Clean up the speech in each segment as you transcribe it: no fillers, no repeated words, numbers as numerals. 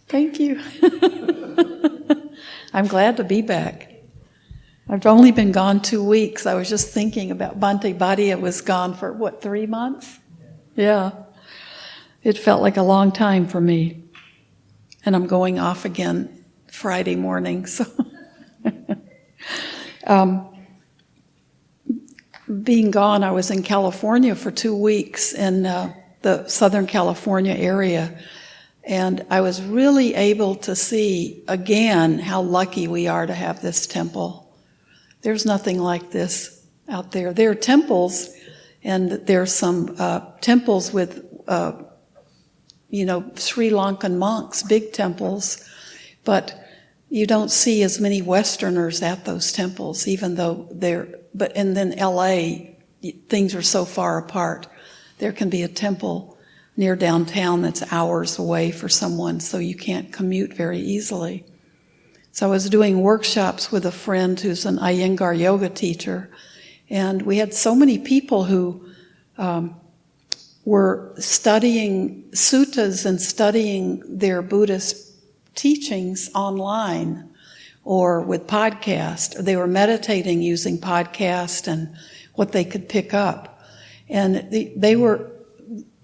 Thank you. I'm glad to be back. I've only been gone 2 weeks. I was just thinking about Bhante Bhatia was gone for, 3 months? Yeah. It felt like a long time for me. And I'm going off again Friday morning, so... Being gone, I was in California for 2 weeks in the Southern California area, and I was really able to see again how lucky we are to have this temple. There's nothing like this out there. There are temples, and there's some temples with, Sri Lankan monks, big temples, but you don't see as many Westerners at those temples, even though and then LA, things are so far apart. There can be a temple near downtown that's hours away for someone, so you can't commute very easily. So I was doing workshops with a friend who's an Iyengar yoga teacher, and we had so many people who were studying suttas and studying their Buddhist teachings online or with podcast. They were meditating using podcast and what they could pick up. And they were,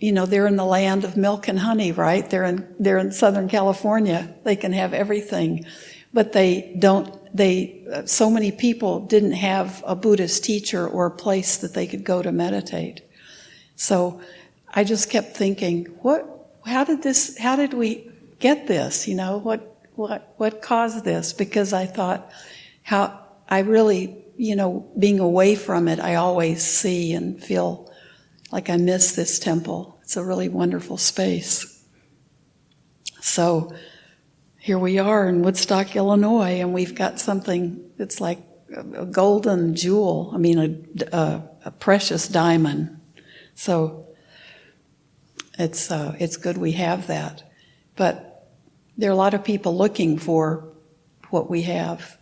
they're in the land of milk and honey, right? They're in Southern California. They can have everything. But so many people didn't have a Buddhist teacher or a place that they could go to meditate. So I just kept thinking, how did we get this? What caused this? Because I thought how I really, being away from it, I always see and feel like I miss this temple. It's a really wonderful space. So here we are in Woodstock, Illinois, and we've got something that's like a golden jewel. I mean, a precious diamond. So it's good we have that. But there are a lot of people looking for what we have,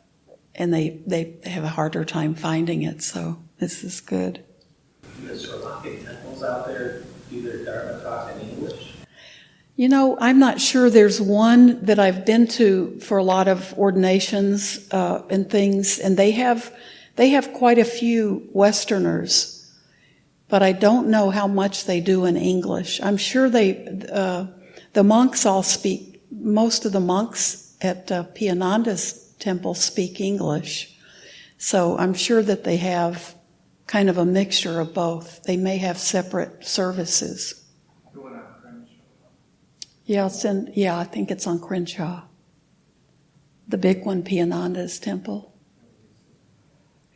and they have a harder time finding it, so this is good. Do the Sri Lankan temples out there do their dharma talk in English? I'm not sure. There's one that I've been to for a lot of ordinations and things, and they have quite a few Westerners, but I don't know how much they do in English. I'm sure the monks all speak. Most of the monks at Piyananda's temple speak English, so I'm sure that they have kind of a mixture of both. They may have separate services. The one on Crenshaw? Yeah, I think it's on Crenshaw. The big one, Piyananda's temple.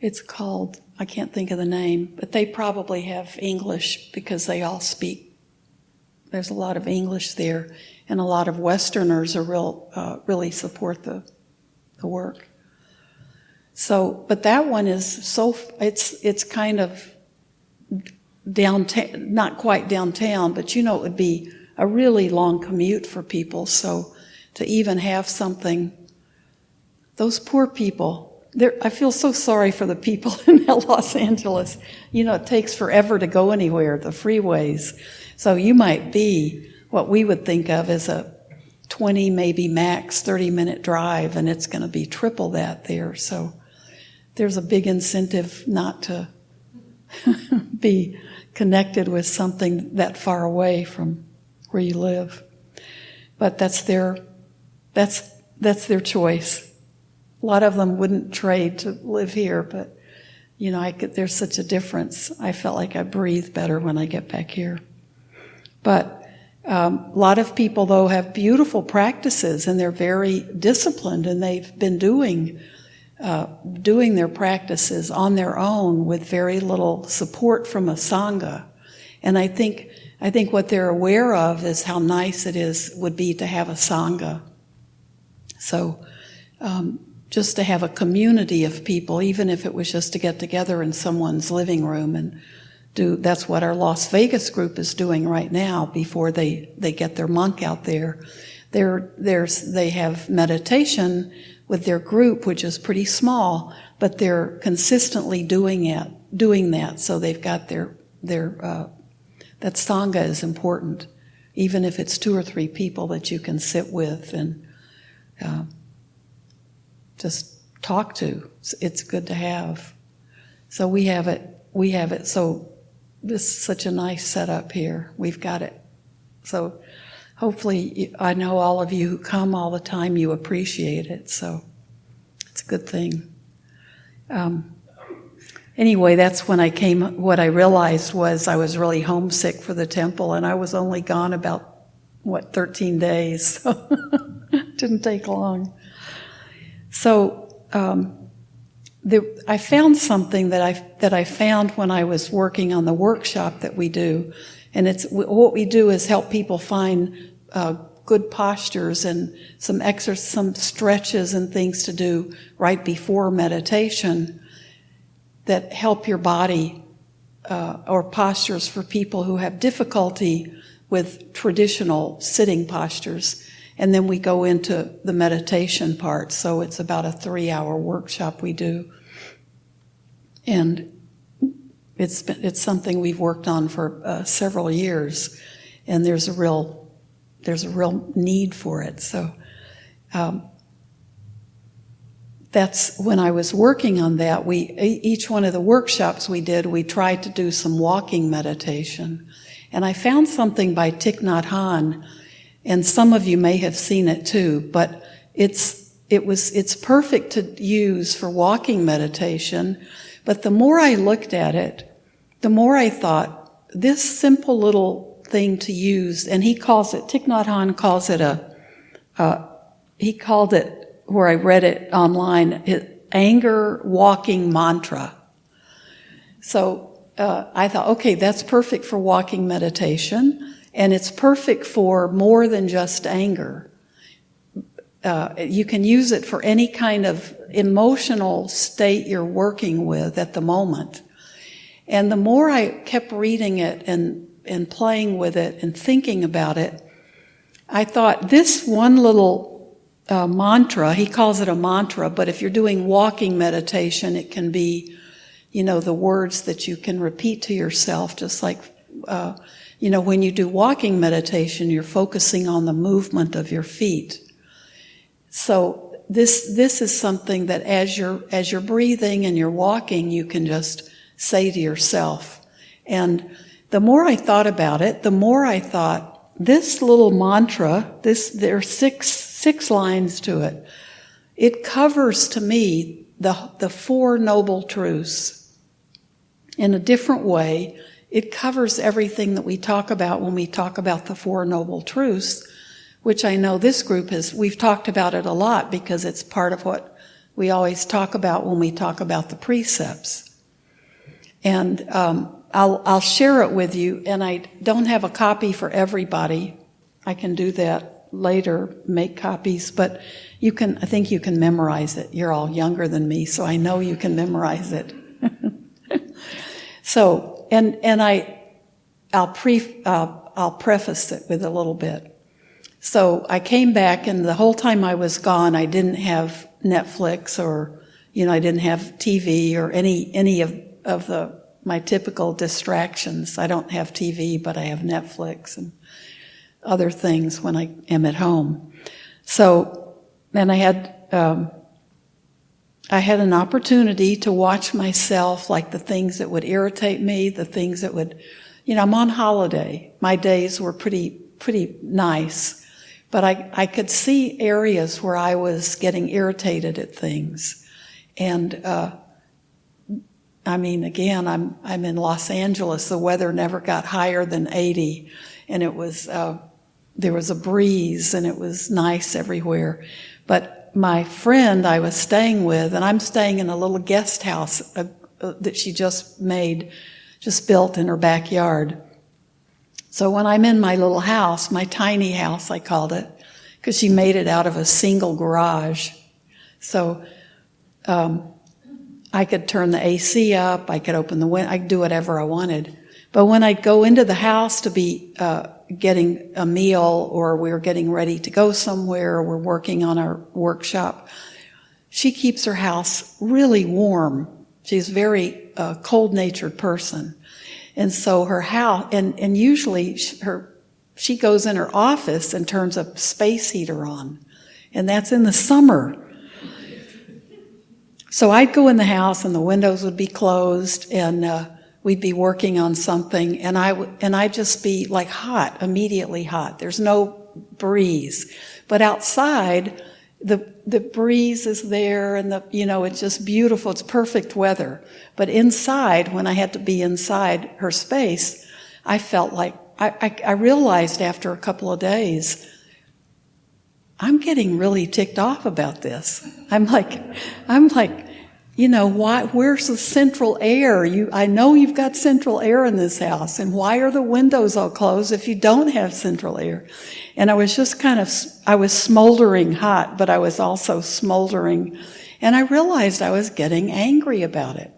It's called, I can't think of the name, but they probably have English because they all speak. There's a lot of English there. And a lot of Westerners are really support the work. So, but that one is it's kind of downtown, not quite downtown, but it would be a really long commute for people. So to even have something, those poor people, I feel so sorry for the people in Los Angeles. It takes forever to go anywhere, the freeways. So you might be what we would think of as a 20, maybe max 30-minute drive, and it's going to be triple that there. So there's a big incentive not to be connected with something that far away from where you live. But that's their choice. A lot of them wouldn't trade to live here, but there's such a difference. I felt like I breathe better when I get back here. But a lot of people, though, have beautiful practices, and they're very disciplined, and they've been doing their practices on their own with very little support from a sangha. And I think what they're aware of is how nice would be to have a sangha. So just to have a community of people, even if it was just to get together in someone's living room and that's what our Las Vegas group is doing right now before they get their monk out there. They have meditation with their group, which is pretty small, but they're consistently doing that. So they've got that sangha is important. even if it's 2 or 3 people that you can sit with and just talk to. It's good to have. So we have it. So this is such a nice setup here. We've got it. So hopefully, I know all of you who come all the time, you appreciate it. So it's a good thing. Anyway, that's when I came. What I realized was I was really homesick for the temple, and I was only gone about 13 days. So it didn't take long. So I found something that I found when I was working on the workshop that we do, and it's what we do is help people find good postures and some stretches and things to do right before meditation that help your body, or postures for people who have difficulty with traditional sitting postures. And then we go into the meditation part. So it's about a 3-hour workshop we do. And it's something we've worked on for several years. And there's a real need for it. So that's when I was working on that. Each one of the workshops we did, we tried to do some walking meditation. And I found something by Thich Nhat Hanh, and some of you may have seen it too, but it's perfect to use for walking meditation. But the more I looked at it, the more I thought, this simple little thing to use, and Thich Nhat Hanh calls it he called it, where I read it online, anger walking mantra. So I thought, okay, that's perfect for walking meditation. And it's perfect for more than just anger. You can use it for any kind of emotional state you're working with at the moment. And the more I kept reading it and playing with it and thinking about it, I thought this one little mantra, he calls it a mantra, but if you're doing walking meditation, it can be, the words that you can repeat to yourself, just like when you do walking meditation, you're focusing on the movement of your feet. So this is something that as you're breathing and you're walking, you can just say to yourself. And the more I thought about it, the more I thought, this little mantra, there are six lines to it. It covers to me the 4 noble truths in a different way. It covers everything that we talk about when we talk about the 4 noble truths, which I know this group we've talked about it a lot because it's part of what we always talk about when we talk about the precepts. And I'll share it with you, and I don't have a copy for everybody. I can do that later, make copies, but I think you can memorize it. You're all younger than me, so I know you can memorize it. So, I'll preface it with a little bit. So I came back, and the whole time I was gone, I didn't have Netflix or, I didn't have TV or any of my typical distractions. I don't have TV, but I have Netflix and other things when I am at home. So, and I had an opportunity to watch myself, like the things that would irritate me, the things that would, I'm on holiday. My days were pretty nice, but I could see areas where I was getting irritated at things. And, again, I'm in Los Angeles. The weather never got higher than 80, and it was, there was a breeze, and it was nice everywhere. But my friend I was staying with, and I'm staying in a little guest house that she just built in her backyard. So when I'm in my little house, my tiny house, I called it, because she made it out of a single garage. So I could turn the AC up, I could open the window, I could do whatever I wanted. But when I'd go into the house to be getting a meal, or we were getting ready to go somewhere, or we're working on our workshop, she keeps her house really warm. She's a very cold-natured person. And so her house, and usually her she goes in her office and turns a space heater on. And that's in the summer. So I'd go in the house and the windows would be closed and we'd be working on something and I'd just be like hot, immediately hot. There's no breeze. But outside, the breeze is there and it's just beautiful. It's perfect weather. But inside, when I had to be inside her space, I felt like, I realized after a couple of days, I'm getting really ticked off about this. I'm like, why, where's the central air? I know you've got central air in this house, and why are the windows all closed if you don't have central air? And I was just I was smoldering hot, but I was also smoldering. And I realized I was getting angry about it.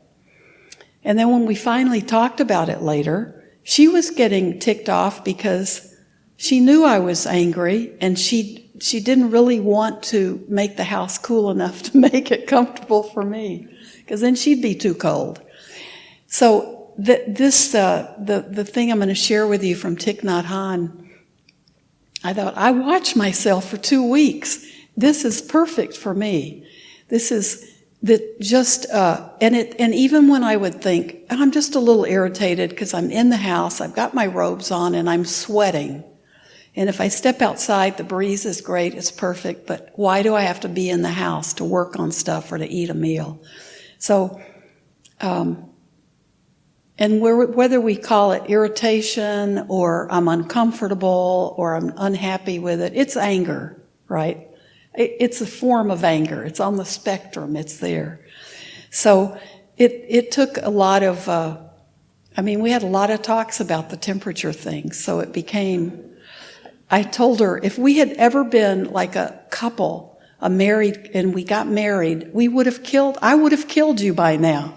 And then when we finally talked about it later, she was getting ticked off because she knew I was angry, and she didn't really want to make the house cool enough to make it comfortable for me, because then she'd be too cold. So the thing I'm going to share with you from Thich Nhat Hanh, I thought, I watched myself for 2 weeks. This is perfect for me. This is and even when I would think, I'm just a little irritated because I'm in the house, I've got my robes on, and I'm sweating. And if I step outside, the breeze is great, it's perfect, but why do I have to be in the house to work on stuff or to eat a meal? So, and whether we call it irritation or I'm uncomfortable or I'm unhappy with it, it's anger, right? It's a form of anger. It's on the spectrum. It's there. So it took a lot of, we had a lot of talks about the temperature thing. So it became, I told her, if we had ever been like a couple, married, and we got married, I would have killed you by now.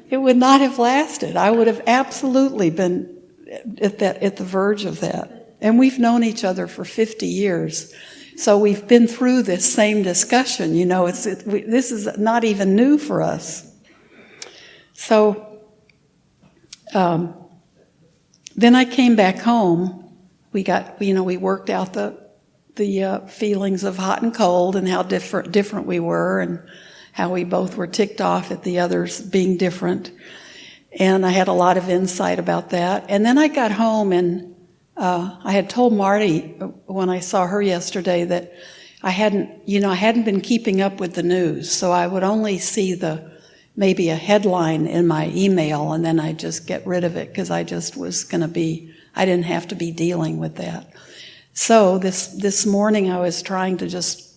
It would not have lasted. I would have absolutely been at the verge of that. And we've known each other for 50 years. So we've been through this same discussion. This is not even new for us. So then I came back home. We worked out the feelings of hot and cold and how different we were and how we both were ticked off at the others being different. And I had a lot of insight about that. And then I got home and I had told Marty when I saw her yesterday that I hadn't been keeping up with the news. So I would only see maybe a headline in my email, and then I'd just get rid of it because I just was I didn't have to be dealing with that. So this morning I was trying to just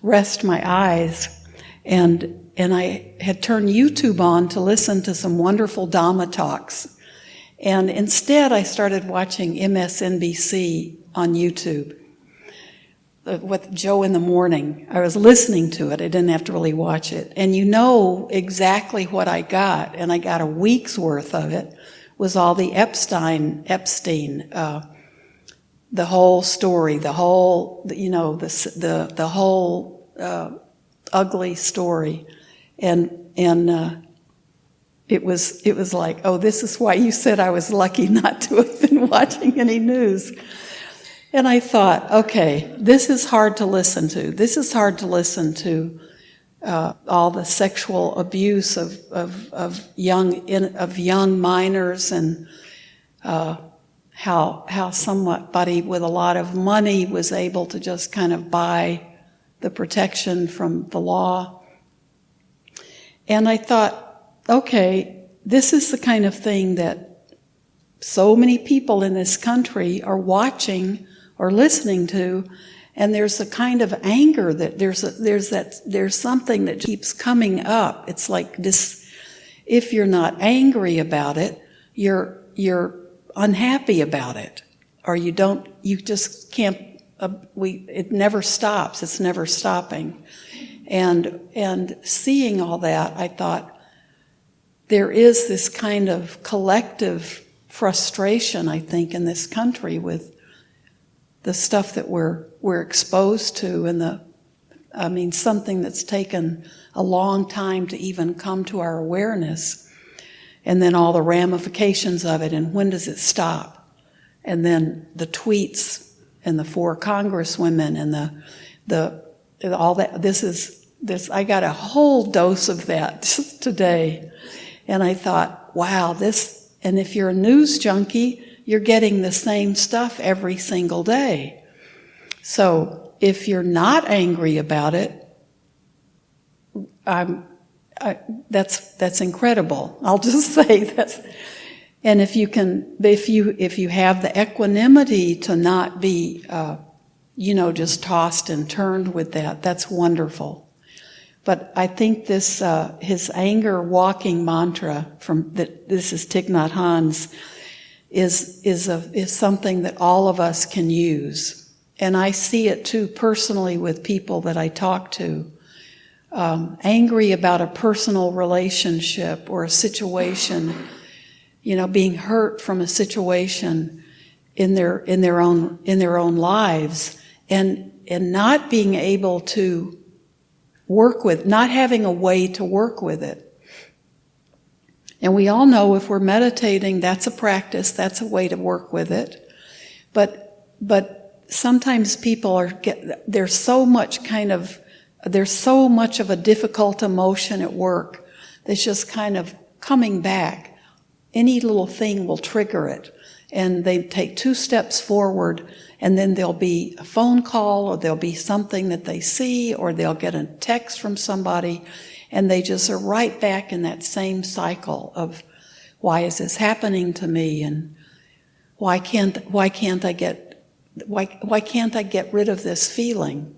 rest my eyes, and I had turned YouTube on to listen to some wonderful Dhamma talks. And instead, I started watching MSNBC on YouTube with Joe in the Morning. I was listening to it. I didn't have to really watch it. And exactly what I got, and I got a week's worth of it, was all the Epstein, the whole story, the whole, the whole ugly story. And it was like, oh, this is why you said I was lucky not to have been watching any news. And I thought, okay, this is hard to listen to. This is hard to listen to all the sexual abuse of young minors, and how somebody with a lot of money was able to just kind of buy the protection from the law. And I thought, okay, this is the kind of thing that so many people in this country are watching or listening to, and there's a kind of anger that there's something that keeps coming up. It's like this: if you're not angry about it, you're unhappy about it, or you just can't. It never stops. It's never stopping, and seeing all that, I thought, there is this kind of collective frustration, I think, in this country with the stuff that we're exposed to, and something that's taken a long time to even come to our awareness, and then all the ramifications of it, and when does it stop? and then the tweets and the 4 congresswomen and the all that. This I got a whole dose of that today, and I thought, wow, this. And if you're a news junkie, you're getting the same stuff every single day. So if you're not angry about it, that's incredible. I'll just say that's. And if you have the equanimity to not be, just tossed and turned with that, that's wonderful. But I think this his anger walking mantra this is Thich Nhat Hanh's is something that all of us can use, and I see it too personally with people that I talk to. Angry about a personal relationship or a situation. Being hurt from a situation in their own lives, and not being able to work with, not having a way to work with it. And we all know if we're meditating, that's a practice, that's a way to work with it. But sometimes people there's so much of a difficult emotion at work that's just kind of coming back. Any little thing will trigger it, and they take 2 steps forward, and then there'll be a phone call, or there'll be something that they see, or they'll get a text from somebody, and they just are right back in that same cycle of, why is this happening to me, and why can't I get rid of this feeling?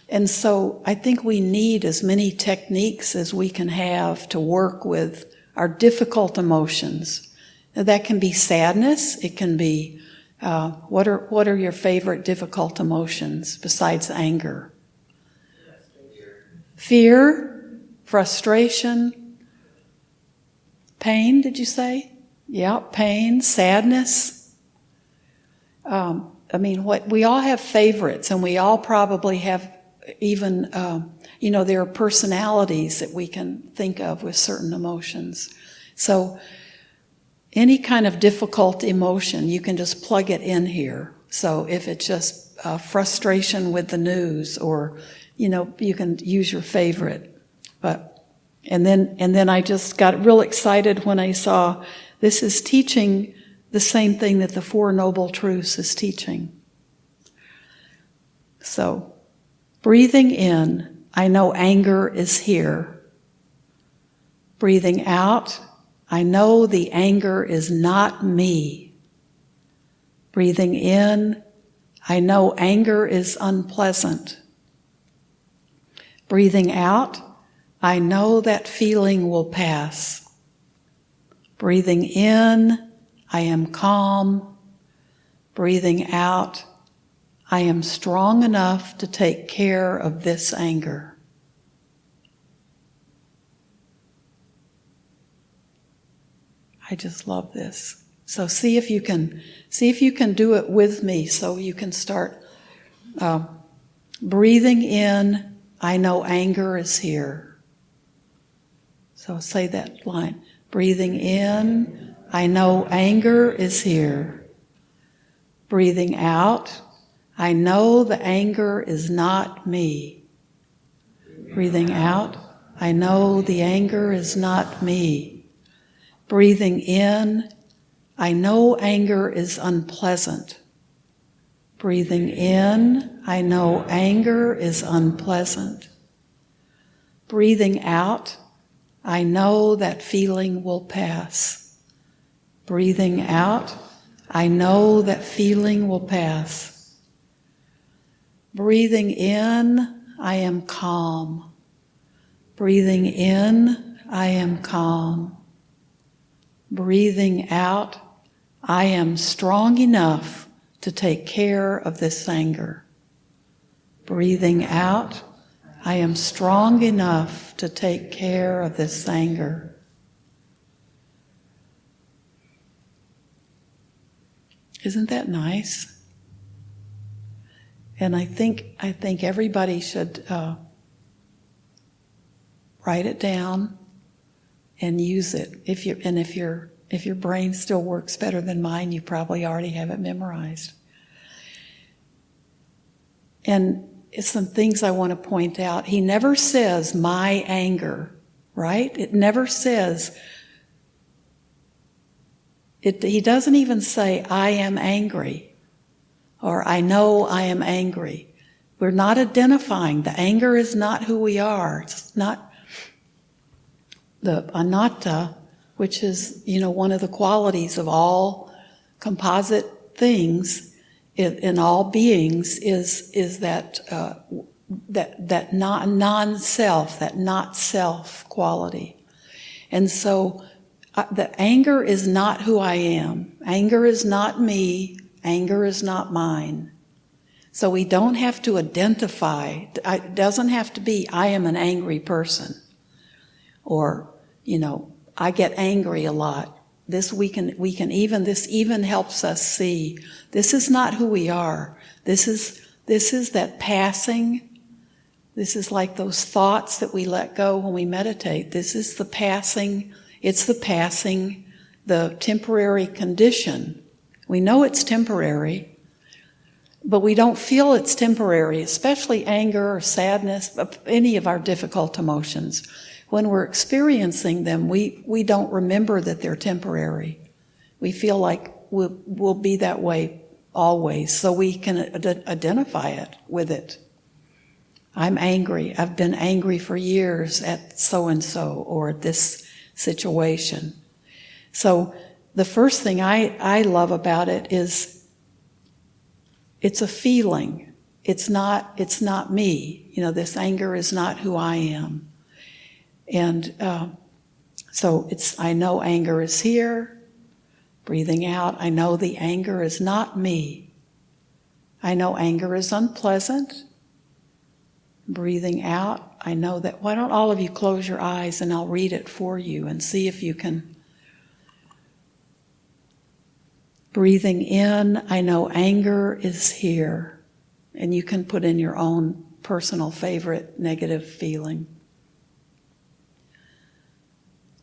And so I think we need as many techniques as we can have to work with our difficult emotions. Now, that can be sadness. It can be what are your favorite difficult emotions besides anger? Fear, frustration, pain. Did you say? Yeah, pain, sadness. We all have favorites, and we all probably have even. There are personalities that we can think of with certain emotions. So any kind of difficult emotion, you can just plug it in here. So if it's just frustration with the news, or, you can use your favorite. And then I just got real excited when I saw this is teaching the same thing that the 4 Noble Truths is teaching. So breathing in, I know anger is here. Breathing out, I know the anger is not me. Breathing in, I know anger is unpleasant. Breathing out, I know that feeling will pass. Breathing in, I am calm. Breathing out, I am strong enough to take care of this anger. I just love this. So see if you can do it with me. So you can start breathing in, I know anger is here. So say that line. Breathing in, I know anger is here. Breathing out, I know the anger is not me. Breathing out, I know the anger is not me. Breathing in, I know anger is unpleasant. Breathing in, I know anger is unpleasant. Breathing out, I know that feeling will pass. Breathing out, I know that feeling will pass. Breathing in, I am calm. Breathing in, I am calm. Breathing out, I am strong enough to take care of this anger. Breathing out, I am strong enough to take care of this anger. Isn't that nice? And I think everybody should write it down and use it. If you're if your brain still works better than mine, you probably already have it memorized. And some things I want to point out. He never says, my anger, right? It never says, he doesn't even say, I am angry, or I know I am angry. We're not identifying. The anger is not who we are. It's not the anatta, which is, one of the qualities of all composite things in all beings is that non-self, that not self quality. And so the anger is not who I am. Anger is not me. Anger is not mine. So we don't have to identify. It doesn't have to be, I am an angry person. Or, I get angry a lot. This even helps us see, this is not who we are. This is that passing. This is like those thoughts that we let go when we meditate. This is the passing. It's the passing, the temporary condition. We know it's temporary, but we don't feel it's temporary, especially anger or sadness, any of our difficult emotions. When we're experiencing them, we don't remember that they're temporary. We feel like we'll be that way always, so we can identify it with it. I'm angry. I've been angry for years at so-and-so or at this situation. So the first thing I love about it is it's a feeling. It's not me. This anger is not who I am. And so I know anger is here. Breathing out, I know the anger is not me. I know anger is unpleasant. Breathing out, I know that. Why don't all of you close your eyes and I'll read it for you and see if you can. Breathing in, I know anger is here. And you can put in your own personal favorite negative feeling.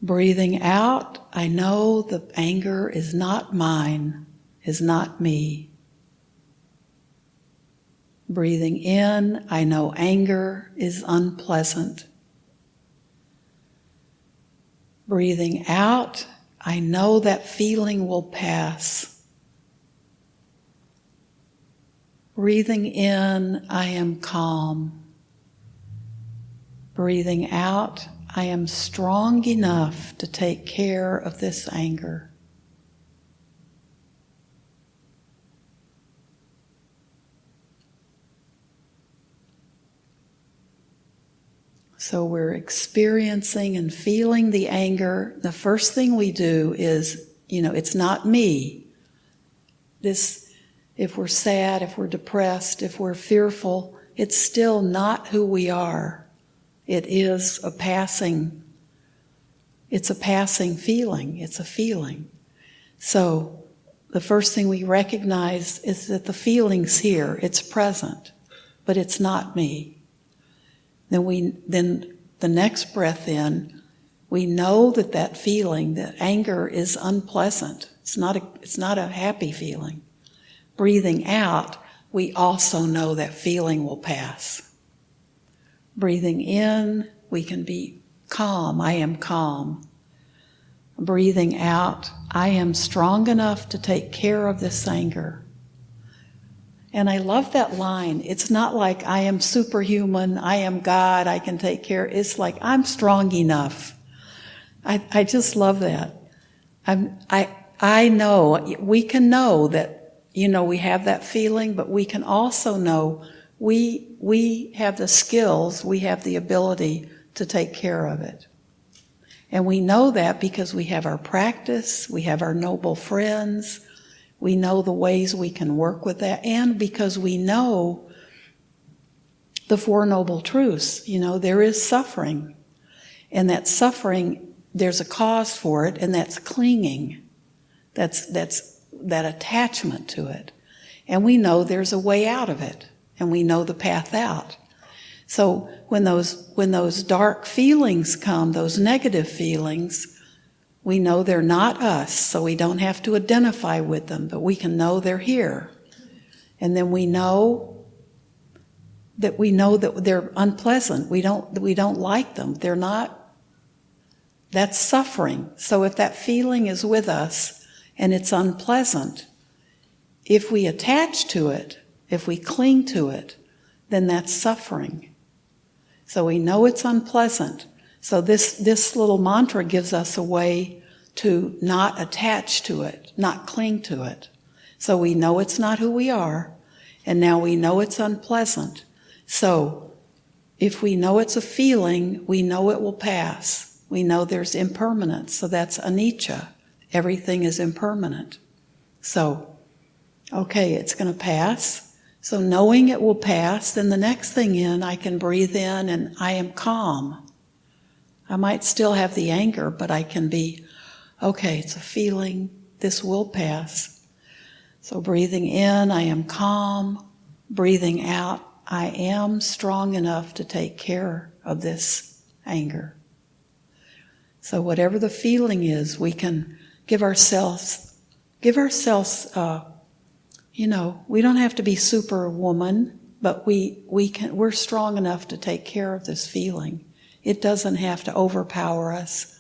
Breathing out, I know the anger is not mine, is not me. Breathing in, I know anger is unpleasant. Breathing out, I know that feeling will pass. Breathing in, I am calm. Breathing out, I am strong enough to take care of this anger. So we're experiencing and feeling the anger. The first thing we do is, it's not me. If we're sad, if we're depressed, if we're fearful, it's still not who we are. It is a passing feeling. It's a feeling. So the first thing we recognize is that the feeling's here. It's present, but it's not me. Then the next breath in, we know that feeling, that anger is unpleasant. It's not a happy feeling. Breathing out, we also know that feeling will pass. Breathing in, we can be calm. I am calm. Breathing out, I am strong enough to take care of this anger. And I love that line. It's not like I am superhuman, I am God, I can take care. It's like I'm strong enough. I just love that. I know, we can know that, we have that feeling, but we can also know we have the skills, we have the ability to take care of it. And we know that because we have our practice, we have our noble friends, we know the ways we can work with that, and because we know the Four Noble Truths. There is suffering. And that suffering, there's a cause for it, and that's clinging. That's that attachment to it. And we know there's a way out of it. And we know the path out. So when those dark feelings come, those negative feelings, We know they're not us, so we don't have to identify with them, but we can know they're here. And then we know that they're unpleasant. We don't like them. They're not. That's suffering. So if that feeling is with us and it's unpleasant, if we attach to it, if we cling to it, then that's suffering. So we know it's unpleasant. So this little mantra gives us a way to not attach to it, not cling to it. So we know it's not who we are, and now we know it's unpleasant. So if we know it's a feeling, we know it will pass. We know there's impermanence, so that's anicca. Everything is impermanent. So, okay, it's going to pass. So knowing it will pass, then the next thing I can breathe in and I am calm. I might still have the anger, but I can be, okay, it's a feeling, this will pass. So breathing in, I am calm. Breathing out, I am strong enough to take care of this anger. So whatever the feeling is, we can give ourselves, we don't have to be superwoman, but we're strong enough to take care of this feeling. It doesn't have to overpower us.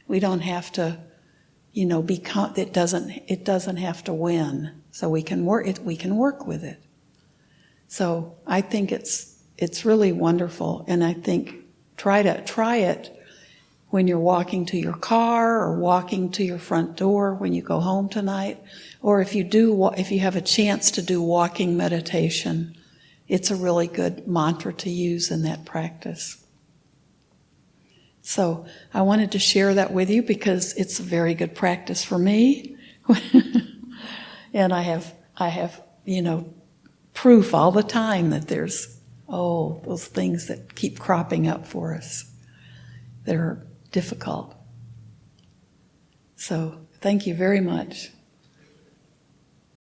We don't have to, it doesn't have to win. So we can work with it. So I think it's really wonderful, and I think try it when you're walking to your car or walking to your front door when you go home tonight, or if you have a chance to do walking meditation, it's a really good mantra to use in that practice. So I wanted to share that with you because it's a very good practice for me. And I have, proof all the time that there's, those things that keep cropping up for us that are difficult. So thank you very much.